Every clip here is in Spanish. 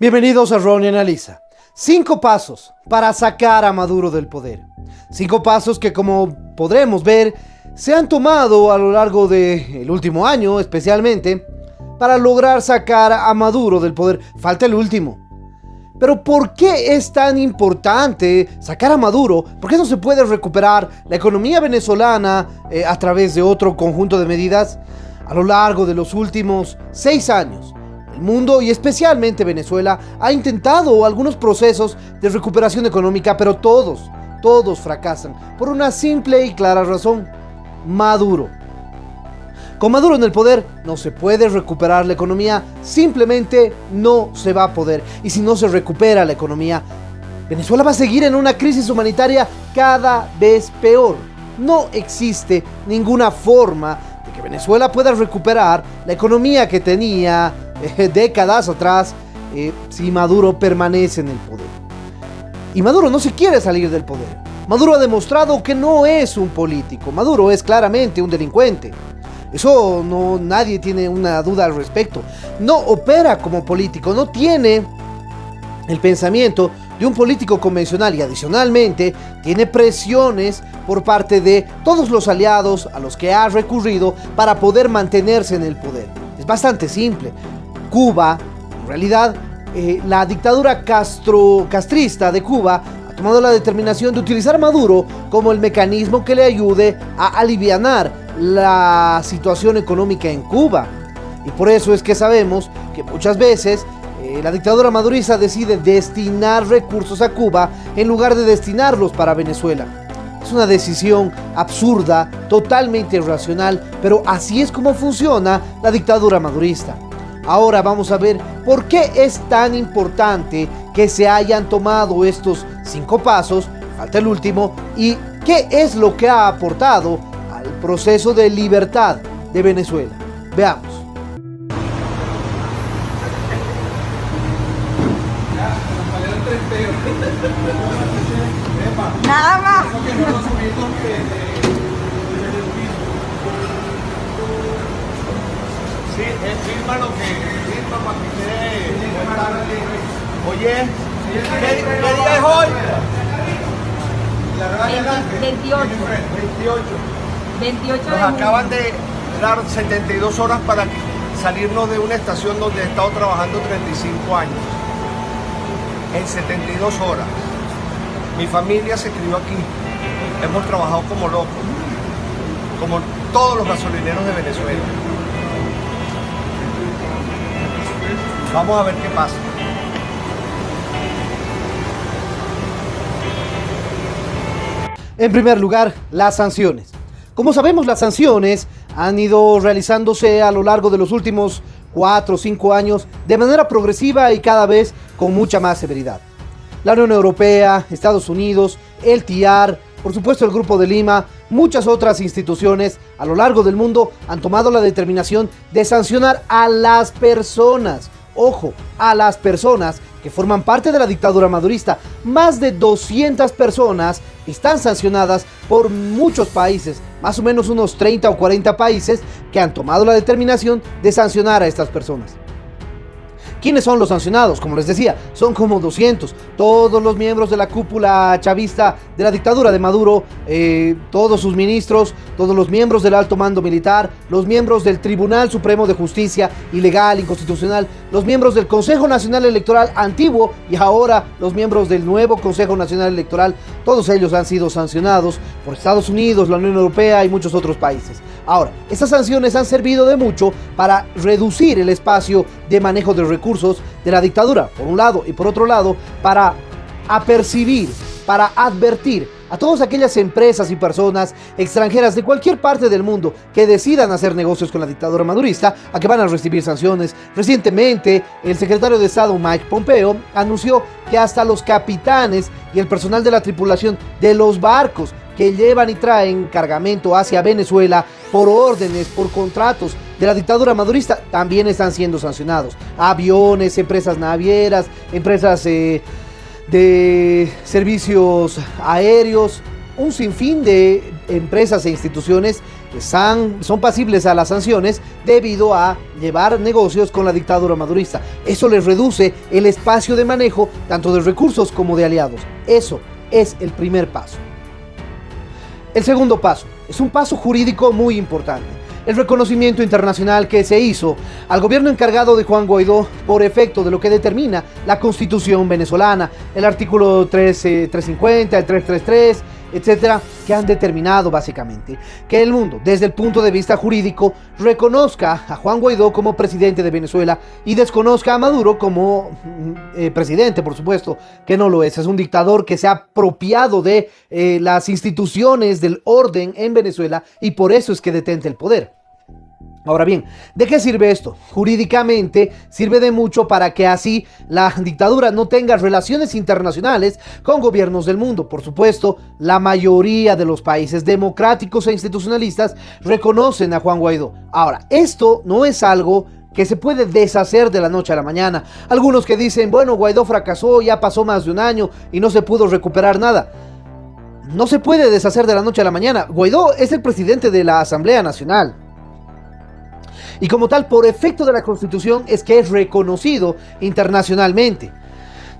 Bienvenidos a Ronnie Analiza. 5 pasos para sacar a Maduro del poder. 5 pasos que, como podremos ver, se han tomado a lo largo del último año, especialmente, para lograr sacar a Maduro del poder. Falta el último. Pero ¿por qué es tan importante sacar a Maduro? ¿Por qué no se puede recuperar la economía venezolana a través de otro conjunto de medidas? A lo largo de los últimos 6 años, el mundo y especialmente Venezuela ha intentado algunos procesos de recuperación económica, pero todos fracasan por una simple y clara razón: Maduro. Con Maduro en el poder no se puede recuperar la economía, simplemente no se va a poder. Y si no se recupera la economía, Venezuela va a seguir en una crisis humanitaria cada vez peor. No existe ninguna forma de que Venezuela pueda recuperar la economía que tenía décadas atrás si Maduro permanece en el poder. Y Maduro no se quiere salir del poder. Maduro ha demostrado que no es un político. Maduro es claramente un delincuente. Eso nadie tiene una duda al respecto. No opera como político, no tiene el pensamiento de un político convencional y adicionalmente tiene presiones por parte de todos los aliados a los que ha recurrido para poder mantenerse en el poder. Es bastante simple. Cuba, en realidad, la dictadura castrista de Cuba ha tomado la determinación de utilizar a Maduro como el mecanismo que le ayude a alivianar la situación económica en Cuba. Y por eso es que sabemos que muchas veces la dictadura madurista decide destinar recursos a Cuba en lugar de destinarlos para Venezuela. Es una decisión absurda, totalmente irracional, pero así es como funciona la dictadura madurista. Ahora vamos a ver por qué es tan importante que se hayan tomado estos 5 pasos, falta el último, y qué es lo que ha aportado al proceso de libertad de Venezuela. Veamos. Nada más. Sí, firma lo que firma para que quede. Oye, ¿qué día es hoy? 28. 28 Nos acaban de dar 72 horas para salirnos de una estación donde he estado trabajando 35 años. En 72 horas. Mi familia se crió aquí. Hemos trabajado como locos. Como todos los gasolineros de Venezuela. Vamos a ver qué pasa. En primer lugar, las sanciones. Como sabemos, las sanciones han ido realizándose a lo largo de los últimos 4 o 5 años de manera progresiva y cada vez con mucha más severidad. La Unión Europea, Estados Unidos, el TIAR, por supuesto el Grupo de Lima, muchas otras instituciones a lo largo del mundo han tomado la determinación de sancionar a las personas. Ojo, a las personas que forman parte de la dictadura madurista. Más de 200 personas están sancionadas por muchos países, más o menos unos 30 o 40 países que han tomado la determinación de sancionar a estas personas. ¿Quiénes son los sancionados? Como les decía, son como 200. Todos los miembros de la cúpula chavista de la dictadura de Maduro, todos sus ministros, todos los miembros del alto mando militar, los miembros del Tribunal Supremo de Justicia ilegal, inconstitucional, los miembros del Consejo Nacional Electoral antiguo y ahora los miembros del nuevo Consejo Nacional Electoral. Todos ellos han sido sancionados por Estados Unidos, la Unión Europea y muchos otros países. Ahora, estas sanciones han servido de mucho para reducir el espacio de manejo de recursos de la dictadura, por un lado, y por otro lado, para apercibir, para advertir a todas aquellas empresas y personas extranjeras de cualquier parte del mundo que decidan hacer negocios con la dictadura madurista a que van a recibir sanciones. Recientemente, el secretario de Estado Mike Pompeo anunció que hasta los capitanes y el personal de la tripulación de los barcos que llevan y traen cargamento hacia Venezuela por órdenes, por contratos de la dictadura madurista, también están siendo sancionados. Aviones, empresas navieras, empresas de servicios aéreos, un sinfín de empresas e instituciones son pasibles a las sanciones debido a llevar negocios con la dictadura madurista. Eso les reduce el espacio de manejo tanto de recursos como de aliados. Eso es el primer paso. El segundo paso es un paso jurídico muy importante. El reconocimiento internacional que se hizo al gobierno encargado de Juan Guaidó por efecto de lo que determina la Constitución venezolana, el artículo 350, el 333, etcétera, que han determinado básicamente que el mundo, desde el punto de vista jurídico, reconozca a Juan Guaidó como presidente de Venezuela y desconozca a Maduro como presidente, por supuesto, que no lo es. Es un dictador que se ha apropiado de las instituciones del orden en Venezuela y por eso es que detenta el poder. Ahora bien, ¿de qué sirve esto? Jurídicamente sirve de mucho para que así la dictadura no tenga relaciones internacionales con gobiernos del mundo. Por supuesto, la mayoría de los países democráticos e institucionalistas reconocen a Juan Guaidó. Ahora, esto no es algo que se puede deshacer de la noche a la mañana. Algunos que dicen, bueno, Guaidó fracasó, ya pasó más de un año y no se pudo recuperar nada. No se puede deshacer de la noche a la mañana. Guaidó es el presidente de la Asamblea Nacional. Y como tal, por efecto de la Constitución, es que es reconocido internacionalmente.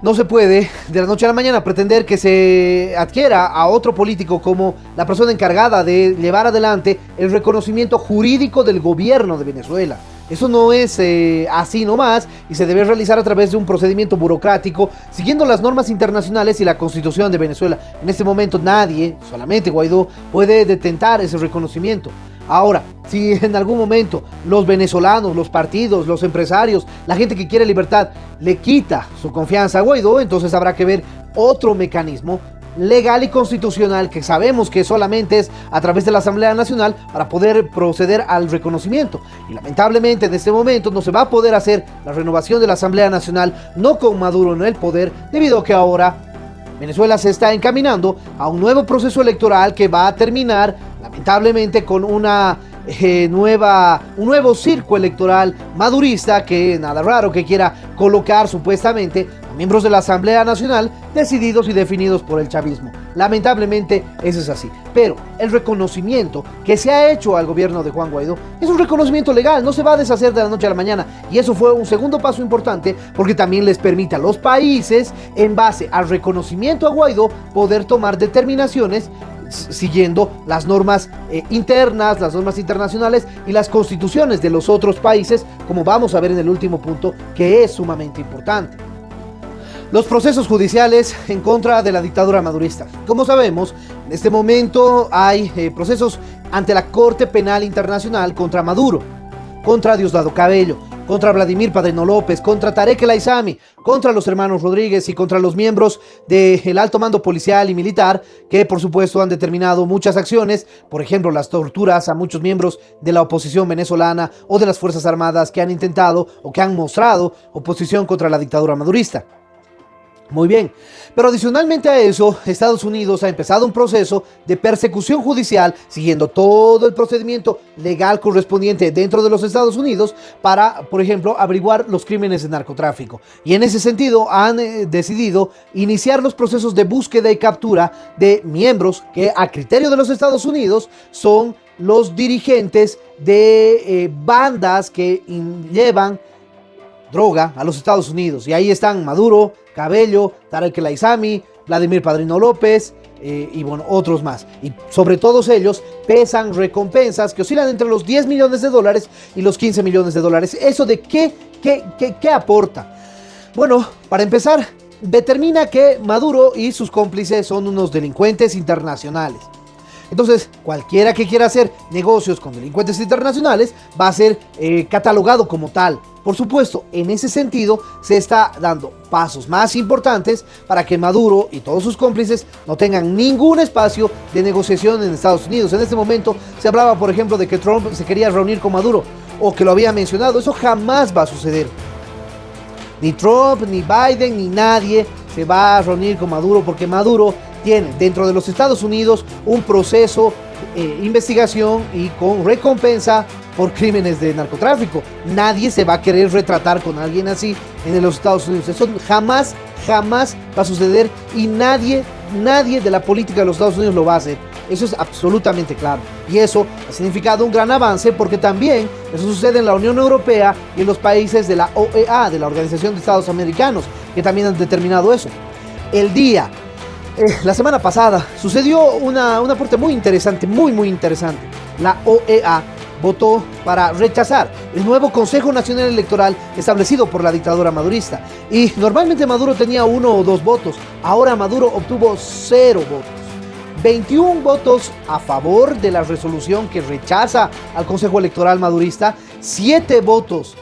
No se puede de la noche a la mañana pretender que se adquiera a otro político como la persona encargada de llevar adelante el reconocimiento jurídico del gobierno de Venezuela. Eso no es así nomás y se debe realizar a través de un procedimiento burocrático siguiendo las normas internacionales y la Constitución de Venezuela. En este momento nadie, solamente Guaidó, puede detentar ese reconocimiento. Ahora, si en algún momento los venezolanos, los partidos, los empresarios, la gente que quiere libertad le quita su confianza a Guaidó, entonces habrá que ver otro mecanismo legal y constitucional que sabemos que solamente es a través de la Asamblea Nacional para poder proceder al reconocimiento. Y lamentablemente en este momento no se va a poder hacer la renovación de la Asamblea Nacional, no con Maduro en el poder, debido a que ahora Venezuela se está encaminando a un nuevo proceso electoral que va a terminar lamentablemente con un nuevo circo electoral madurista que nada raro que quiera colocar supuestamente a miembros de la Asamblea Nacional decididos y definidos por el chavismo. Lamentablemente eso es así. Pero el reconocimiento que se ha hecho al gobierno de Juan Guaidó es un reconocimiento legal, no se va a deshacer de la noche a la mañana. Y eso fue un segundo paso importante porque también les permite a los países, en base al reconocimiento a Guaidó, poder tomar determinaciones siguiendo las normas internas, las normas internacionales y las constituciones de los otros países, como vamos a ver en el último punto, que es sumamente importante. Los procesos judiciales en contra de la dictadura madurista. Como sabemos, en este momento hay procesos ante la Corte Penal Internacional contra Maduro, contra Diosdado Cabello, contra Vladimir Padrino López, contra Tarek El Aissami, contra los hermanos Rodríguez y contra los miembros del alto mando policial y militar que por supuesto han determinado muchas acciones, por ejemplo las torturas a muchos miembros de la oposición venezolana o de las Fuerzas Armadas que han intentado o que han mostrado oposición contra la dictadura madurista. Muy bien, pero adicionalmente a eso, Estados Unidos ha empezado un proceso de persecución judicial siguiendo todo el procedimiento legal correspondiente dentro de los Estados Unidos para, por ejemplo, averiguar los crímenes de narcotráfico. Y en ese sentido han decidido iniciar los procesos de búsqueda y captura de miembros que a criterio de los Estados Unidos son los dirigentes de bandas que llevan droga a los Estados Unidos. Y ahí están Maduro, Cabello, Tarek El Aissami, Vladimir Padrino López y bueno, otros más. Y sobre todos ellos pesan recompensas que oscilan entre los 10 millones de dólares y los 15 millones de dólares. ¿Eso de qué aporta? Bueno, para empezar, determina que Maduro y sus cómplices son unos delincuentes internacionales. Entonces, cualquiera que quiera hacer negocios con delincuentes internacionales va a ser catalogado como tal. Por supuesto, en ese sentido se está dando pasos más importantes para que Maduro y todos sus cómplices no tengan ningún espacio de negociación en Estados Unidos. En este momento se hablaba, por ejemplo, de que Trump se quería reunir con Maduro o que lo había mencionado. Eso jamás va a suceder. Ni Trump, ni Biden, ni nadie se va a reunir con Maduro porque Maduro tiene dentro de los Estados Unidos un proceso investigación y con recompensa por crímenes de narcotráfico. Nadie se va a querer retratar con alguien así en los Estados Unidos. Eso jamás va a suceder y nadie de la política de los Estados Unidos lo va a hacer. Eso es absolutamente claro. Y eso ha significado un gran avance porque también eso sucede en la Unión Europea y en los países de la OEA, de la Organización de Estados Americanos, que también han determinado eso. La semana pasada sucedió un aporte muy interesante, muy interesante. La OEA votó para rechazar el nuevo Consejo Nacional Electoral establecido por la dictadura madurista. Y normalmente Maduro tenía 1 o 2 votos. Ahora Maduro obtuvo 0 votos. 21 votos a favor de la resolución que rechaza al Consejo Electoral madurista. 7 votos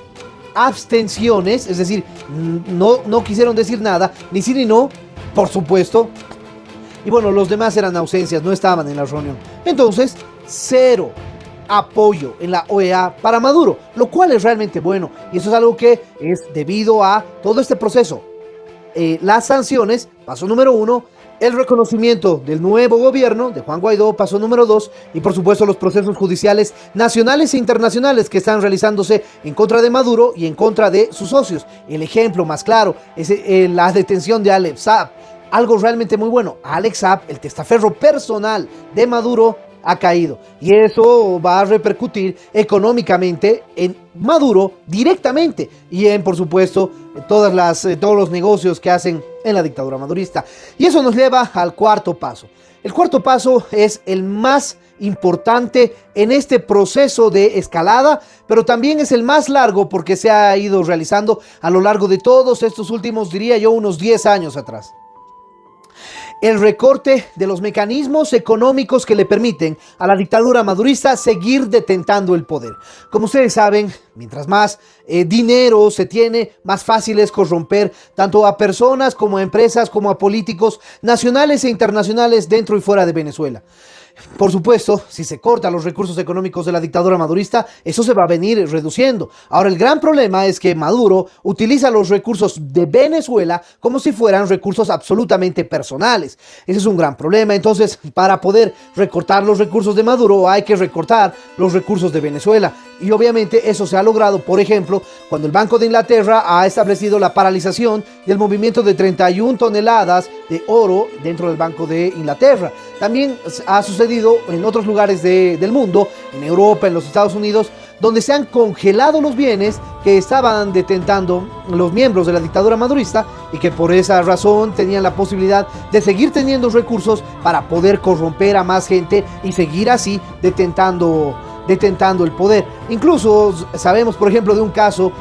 abstenciones, es decir, no quisieron decir nada, ni sí ni no, por supuesto. Y bueno, los demás eran ausencias, no estaban en la reunión. Entonces, 0 apoyo en la OEA para Maduro, lo cual es realmente bueno. Y eso es algo que es debido a todo este proceso. Las sanciones, paso número 1, el reconocimiento del nuevo gobierno de Juan Guaidó, paso número 2, y por supuesto los procesos judiciales nacionales e internacionales que están realizándose en contra de Maduro y en contra de sus socios. El ejemplo más claro es la detención de Alex Saab. Algo realmente muy bueno. Alex Saab, el testaferro personal de Maduro, ha caído. Y eso va a repercutir económicamente en Maduro directamente. Y en, por supuesto, todos los negocios que hacen en la dictadura madurista. Y eso nos lleva al cuarto paso. El cuarto paso es el más importante en este proceso de escalada, pero también es el más largo porque se ha ido realizando a lo largo de todos estos últimos, diría yo, unos 10 años atrás. El recorte de los mecanismos económicos que le permiten a la dictadura madurista seguir detentando el poder. Como ustedes saben, mientras más dinero se tiene, más fácil es corromper tanto a personas como a empresas como a políticos nacionales e internacionales dentro y fuera de Venezuela. Por supuesto, si se cortan los recursos económicos de la dictadura madurista, eso se va a venir reduciendo. Ahora, el gran problema es que Maduro utiliza los recursos de Venezuela como si fueran recursos absolutamente personales. Ese es un gran problema. Entonces, para poder recortar los recursos de Maduro, hay que recortar los recursos de Venezuela. Y obviamente eso se ha logrado, por ejemplo, cuando el Banco de Inglaterra ha establecido la paralización del movimiento de 31 toneladas de oro dentro del Banco de Inglaterra. También ha sucedido en otros lugares del mundo, en Europa, en los Estados Unidos, donde se han congelado los bienes que estaban detentando los miembros de la dictadura madurista y que por esa razón tenían la posibilidad de seguir teniendo recursos para poder corromper a más gente y seguir así detentando el poder. Incluso sabemos, por ejemplo, de un caso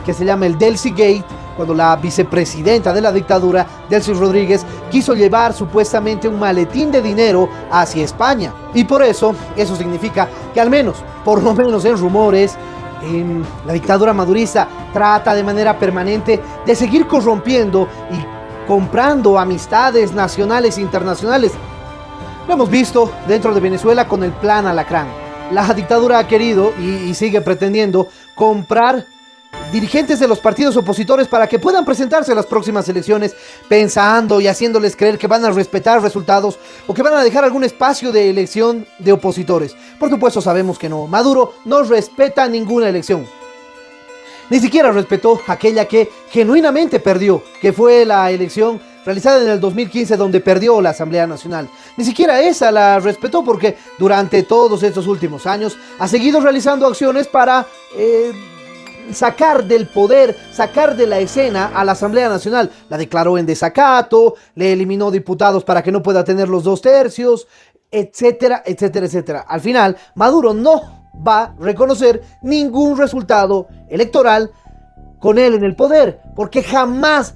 que se llama el Delcy Gate, cuando la vicepresidenta de la dictadura, Delcy Rodríguez, quiso llevar supuestamente un maletín de dinero hacia España. Y por eso significa que al menos, por lo menos en rumores, la dictadura madurista trata de manera permanente de seguir corrompiendo y comprando amistades nacionales e internacionales. Lo hemos visto dentro de Venezuela con el Plan Alacrán. La dictadura ha querido y sigue pretendiendo comprar dirigentes de los partidos opositores para que puedan presentarse a las próximas elecciones pensando y haciéndoles creer que van a respetar resultados o que van a dejar algún espacio de elección de opositores. Por supuesto sabemos que no. Maduro no respeta ninguna elección. Ni siquiera respetó aquella que genuinamente perdió, que fue la elección realizada en el 2015 donde perdió la Asamblea Nacional. Ni siquiera esa la respetó porque durante todos estos últimos años ha seguido realizando acciones para sacar del poder, sacar de la escena a la Asamblea Nacional. La declaró en desacato, le eliminó diputados para que no pueda tener los 2/3, etcétera, etcétera, etcétera. Al final, Maduro no va a reconocer ningún resultado electoral con él en el poder, porque jamás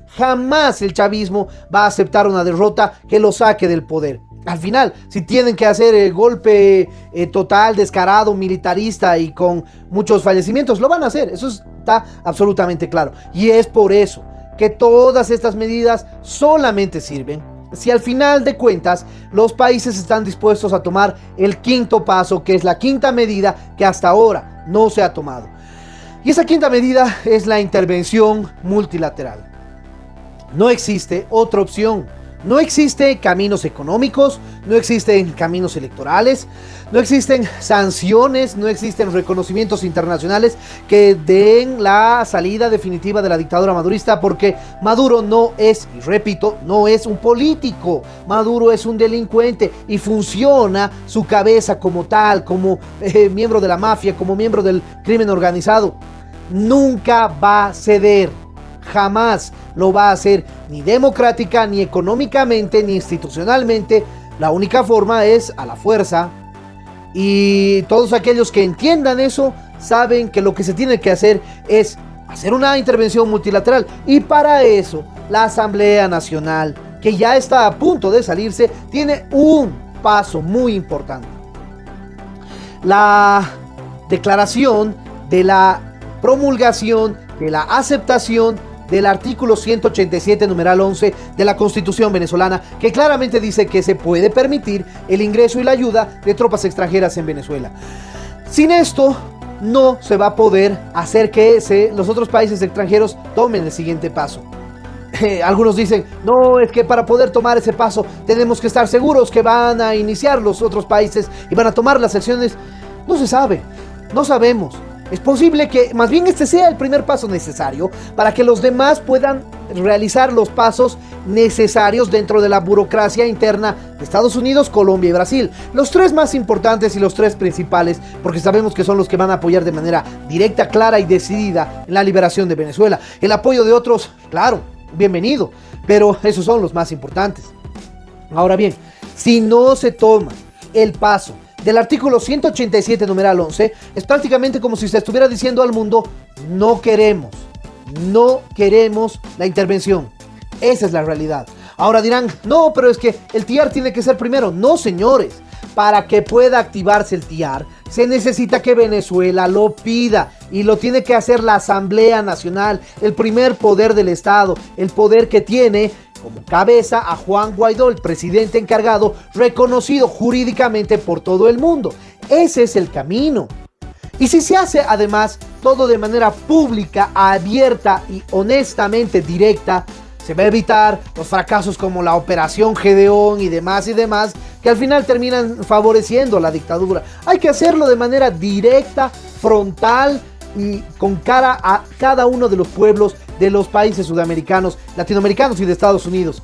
el chavismo va a aceptar una derrota que lo saque del poder. Al final, si tienen que hacer el golpe total, descarado, militarista y con muchos fallecimientos, lo van a hacer. Eso está absolutamente claro. Y es por eso que todas estas medidas solamente sirven si al final de cuentas los países están dispuestos a tomar el quinto paso, que es la quinta medida que hasta ahora no se ha tomado. Y esa quinta medida es la intervención multilateral. No existe otra opción No existen caminos económicos, no existen caminos electorales, no existen sanciones, no existen reconocimientos internacionales que den la salida definitiva de la dictadura madurista, porque Maduro no es, y repito, no es un político. Maduro es un delincuente y funciona su cabeza como tal, como miembro de la mafia, como miembro del crimen organizado. Nunca va a ceder. Jamás lo va a hacer, ni democrática, ni económicamente, ni institucionalmente. La única forma es a la fuerza. Y todos aquellos que entiendan eso saben que lo que se tiene que hacer es hacer una intervención multilateral. Y para eso la Asamblea Nacional, que ya está a punto de salirse, tiene un paso muy importante: la declaración de la promulgación, de la aceptación del artículo 187, numeral 11 de la Constitución venezolana, que claramente dice que se puede permitir el ingreso y la ayuda de tropas extranjeras en Venezuela. Sin esto, no se va a poder hacer que los otros países extranjeros tomen el siguiente paso. Algunos dicen, no, es que para poder tomar ese paso tenemos que estar seguros que van a iniciar los otros países y van a tomar las acciones. No se sabe, no sabemos. Es posible que más bien este sea el primer paso necesario para que los demás puedan realizar los pasos necesarios dentro de la burocracia interna de Estados Unidos, Colombia y Brasil. Los tres más importantes y los tres principales, porque sabemos que son los que van a apoyar de manera directa, clara y decidida en la liberación de Venezuela. El apoyo de otros, claro, bienvenido, pero esos son los más importantes. Ahora bien, si no se toma el paso del artículo 187, numeral 11, es prácticamente como si se estuviera diciendo al mundo: no queremos la intervención. Esa es la realidad. Ahora dirán, no, pero es que el TIAR tiene que ser primero. No, señores. Para que pueda activarse el TIAR, se necesita que Venezuela lo pida, y lo tiene que hacer la Asamblea Nacional, el primer poder del Estado, el poder que tiene como cabeza a Juan Guaidó, el presidente encargado, reconocido jurídicamente por todo el mundo. Ese es el camino. Y si se hace además todo de manera pública, abierta y honestamente directa, se va a evitar los fracasos como la Operación Gedeón y demás, que al final terminan favoreciendo a la dictadura. Hay que hacerlo de manera directa, frontal y con cara a cada uno de los pueblos de los países sudamericanos, latinoamericanos y de Estados Unidos.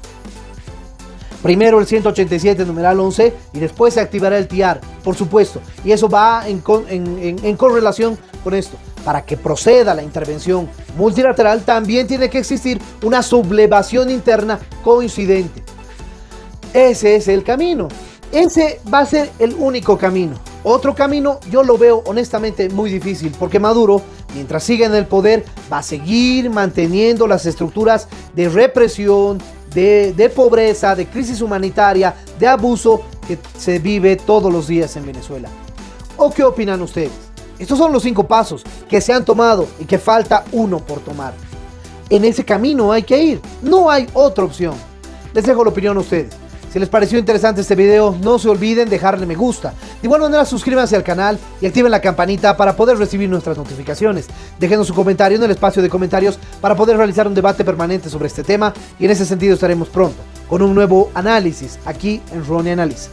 Primero el 187, numeral 11, y después se activará el TIAR, por supuesto. Y eso va en correlación con esto. Para que proceda la intervención multilateral, también tiene que existir una sublevación interna coincidente. Ese es el camino. Ese va a ser el único camino. Otro camino yo lo veo honestamente muy difícil, porque Maduro, mientras siga en el poder, va a seguir manteniendo las estructuras de represión, de pobreza, de crisis humanitaria, de abuso que se vive todos los días en Venezuela. ¿O qué opinan ustedes? Estos son los 5 pasos que se han tomado y que falta uno por tomar. En ese camino hay que ir, no hay otra opción. Les dejo la opinión a ustedes. Si les pareció interesante este video, no se olviden dejarle me gusta. De igual manera, suscríbanse al canal y activen la campanita para poder recibir nuestras notificaciones. Déjenos su comentario en el espacio de comentarios para poder realizar un debate permanente sobre este tema, y en ese sentido estaremos pronto con un nuevo análisis aquí en Ronnie Analiza.